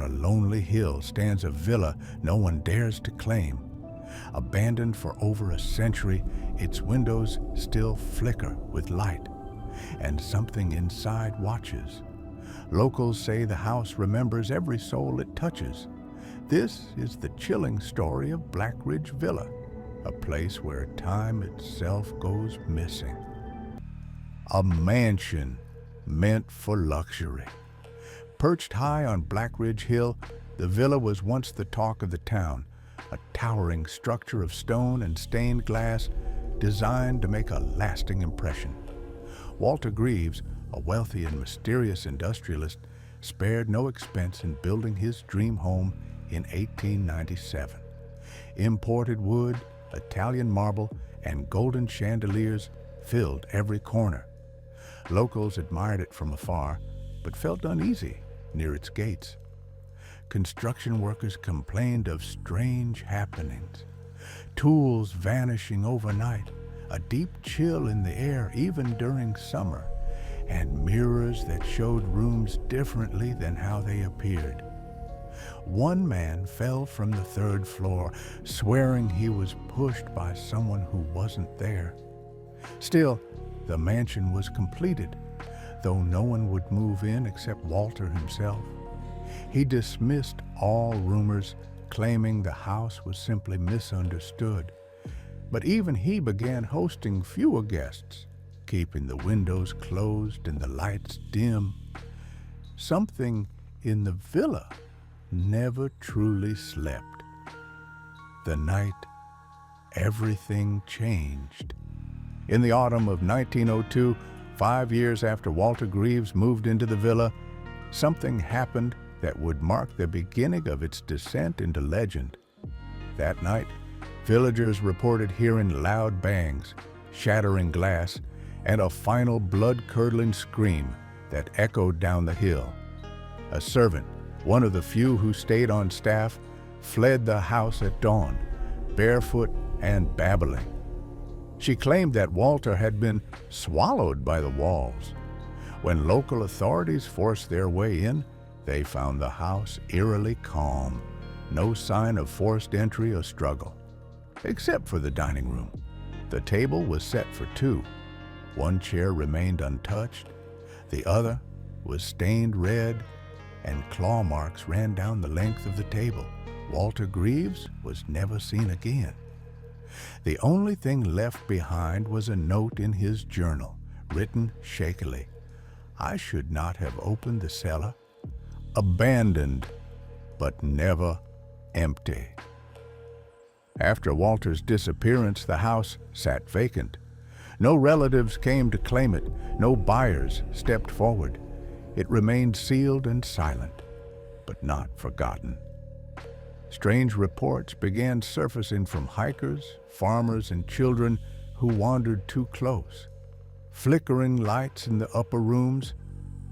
a lonely hill stands a villa no one dares to claim. Abandoned for over a century, its windows still flicker with light, and something inside watches. Locals say the house remembers every soul it touches. This is the chilling story of Black Ridge Villa, a place where time itself goes missing. A mansion meant for luxury. Perched high on Black Ridge Hill, the villa was once the talk of the town, a towering structure of stone and stained glass designed to make a lasting impression. Walter Greaves, a wealthy and mysterious industrialist, spared no expense in building his dream home in 1897. Imported wood, Italian marble, and golden chandeliers filled every corner. Locals admired it from afar, but felt uneasy near its gates. Construction workers complained of strange happenings, tools vanishing overnight, a deep chill in the air even during summer, and mirrors that showed rooms differently than how they appeared. One man fell from the third floor, swearing he was pushed by someone who wasn't there. Still, the mansion was completed, though no one would move in except Walter himself. He dismissed all rumors, claiming the house was simply misunderstood. But even he began hosting fewer guests, keeping the windows closed and the lights dim. Something in the villa never truly slept. The night everything changed. In the autumn of 1902, 5 years after Walter Greaves moved into the villa, something happened that would mark the beginning of its descent into legend. That night, villagers reported hearing loud bangs, shattering glass, and a final blood-curdling scream that echoed down the hill. A servant, one of the few who stayed on staff, fled the house at dawn, barefoot and babbling. She claimed that Walter had been swallowed by the walls. When local authorities forced their way in, they found the house eerily calm, no sign of forced entry or struggle. Except for the dining room. The table was set for two. One chair remained untouched, the other was stained red, and claw marks ran down the length of the table. Walter Greaves was never seen again. The only thing left behind was a note in his journal, written shakily. "I should not have opened the cellar. Abandoned, but never empty." After Walter's disappearance, the house sat vacant. No relatives came to claim it. No buyers stepped forward. It remained sealed and silent, but not forgotten. Strange reports began surfacing from hikers, farmers, and children who wandered too close. Flickering lights in the upper rooms,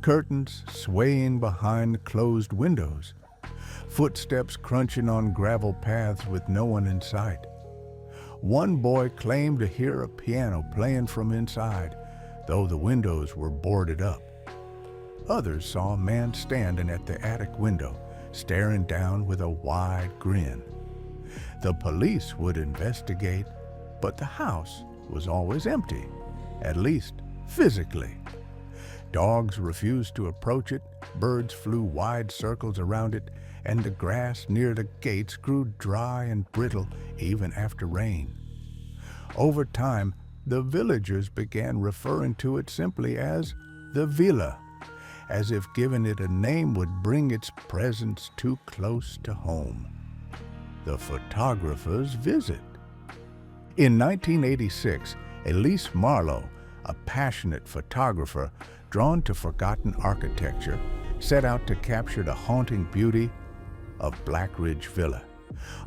curtains swaying behind closed windows, footsteps crunching on gravel paths with no one in sight. One boy claimed to hear a piano playing from inside, though the windows were boarded up. Others saw a man standing at the attic window, staring down with a wide grin. The police would investigate, but the house was always empty, at least physically. Dogs refused to approach it, birds flew wide circles around it, and the grass near the gates grew dry and brittle even after rain. Over time, the villagers began referring to it simply as the villa, as if giving it a name would bring its presence too close to home. The photographer's visit. In 1986, Elise Marlowe, a passionate photographer drawn to forgotten architecture, set out to capture the haunting beauty of Black Ridge Villa.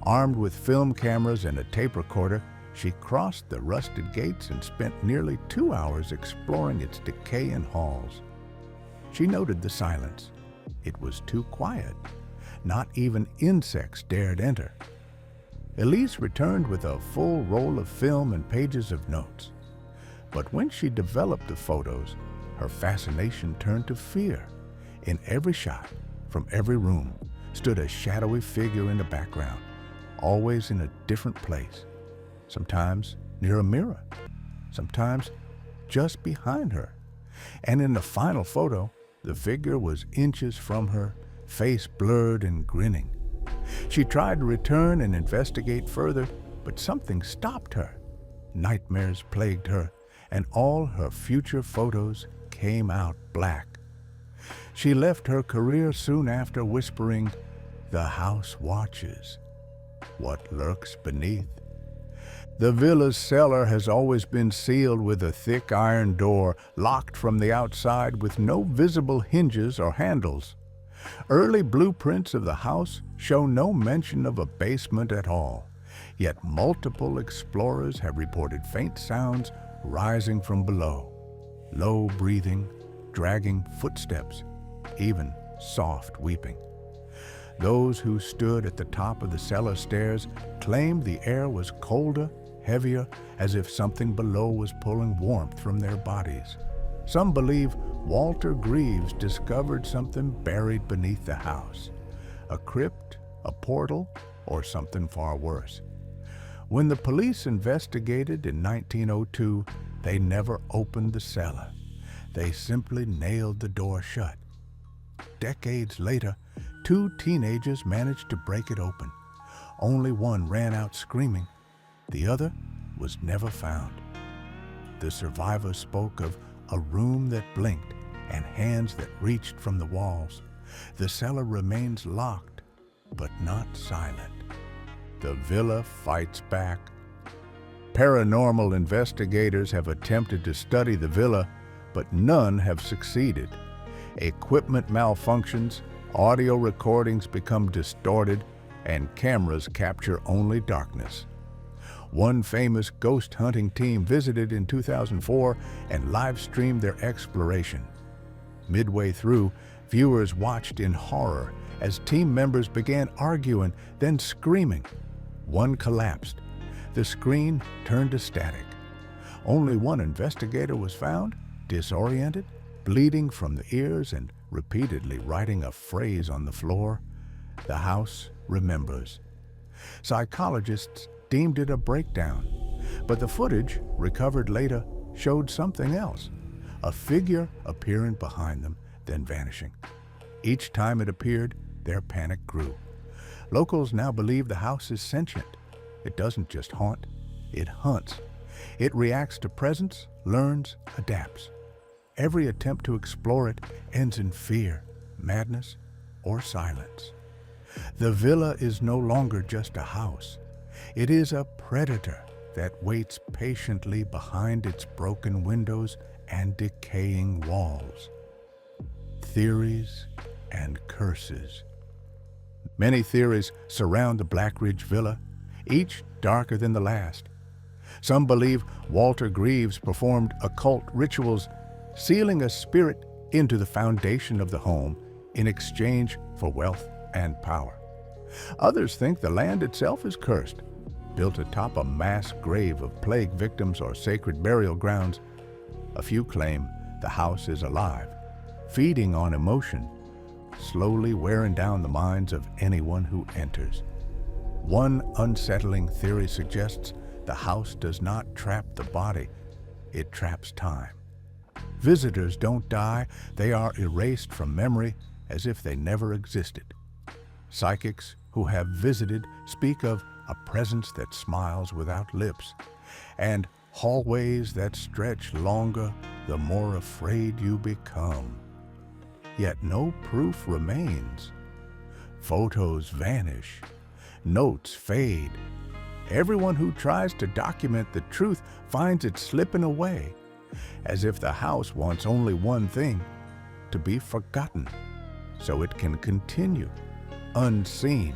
Armed with film cameras and a tape recorder, she crossed the rusted gates and spent nearly 2 hours exploring its decaying halls. She noted the silence. It was too quiet. Not even insects dared enter. Elise returned with a full roll of film and pages of notes. But when she developed the photos, her fascination turned to fear. In every shot, from every room, stood a shadowy figure in the background, always in a different place, sometimes near a mirror, sometimes just behind her. And in the final photo, the figure was inches from her, face blurred and grinning. She tried to return and investigate further, but something stopped her. Nightmares plagued her, and all her future photos came out black. She left her career soon after, whispering, "The house watches what lurks beneath." The villa's cellar has always been sealed with a thick iron door, locked from the outside with no visible hinges or handles. Early blueprints of the house show no mention of a basement at all, yet multiple explorers have reported faint sounds rising from below, low breathing, dragging footsteps, even soft weeping. Those who stood at the top of the cellar stairs claimed the air was colder, heavier, as if something below was pulling warmth from their bodies. Some believe Walter Greaves discovered something buried beneath the house, a crypt, a portal, or something far worse. When the police investigated in 1902, they never opened the cellar. They simply nailed the door shut. Decades later, 2 teenagers managed to break it open. Only one ran out screaming. The other was never found. The survivor spoke of a room that blinked and hands that reached from the walls. The cellar remains locked, but not silent. The villa fights back. Paranormal investigators have attempted to study the villa, but none have succeeded. Equipment malfunctions, audio recordings become distorted, and cameras capture only darkness. One famous ghost hunting team visited in 2004 and live-streamed their exploration. Midway through, viewers watched in horror as team members began arguing, then screaming. One collapsed. The screen turned to static. Only one investigator was found, disoriented, bleeding from the ears and repeatedly writing a phrase on the floor, "The house remembers." Psychologists deemed it a breakdown, but the footage, recovered later, showed something else, a figure appearing behind them, then vanishing. Each time it appeared, their panic grew. Locals now believe the house is sentient. It doesn't just haunt, it hunts. It reacts to presence, learns, adapts. Every attempt to explore it ends in fear, madness, or silence. The villa is no longer just a house. It is a predator that waits patiently behind its broken windows and decaying walls. Theories and curses. Many theories surround the Black Ridge Villa, each darker than the last. Some believe Walter Greaves performed occult rituals, sealing a spirit into the foundation of the home in exchange for wealth and power. Others think the land itself is cursed, built atop a mass grave of plague victims or sacred burial grounds. A few claim the house is alive, feeding on emotion, slowly wearing down the minds of anyone who enters. One unsettling theory suggests the house does not trap the body, it traps time. Visitors don't die, they are erased from memory as if they never existed. Psychics who have visited speak of a presence that smiles without lips, and hallways that stretch longer the more afraid you become. Yet no proof remains. Photos vanish, notes fade. Everyone who tries to document the truth finds it slipping away, as if the house wants only one thing: to be forgotten, so it can continue unseen.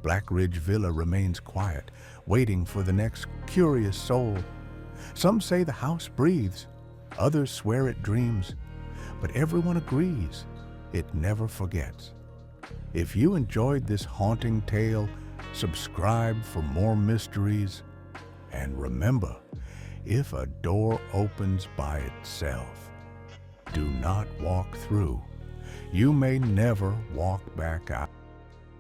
Black Ridge Villa remains quiet, waiting for the next curious soul. Some say the house breathes, others swear it dreams, but everyone agrees it never forgets. If you enjoyed this haunting tale, subscribe for more mysteries, and remember, if a door opens by itself, Do not walk through. You may never walk back out.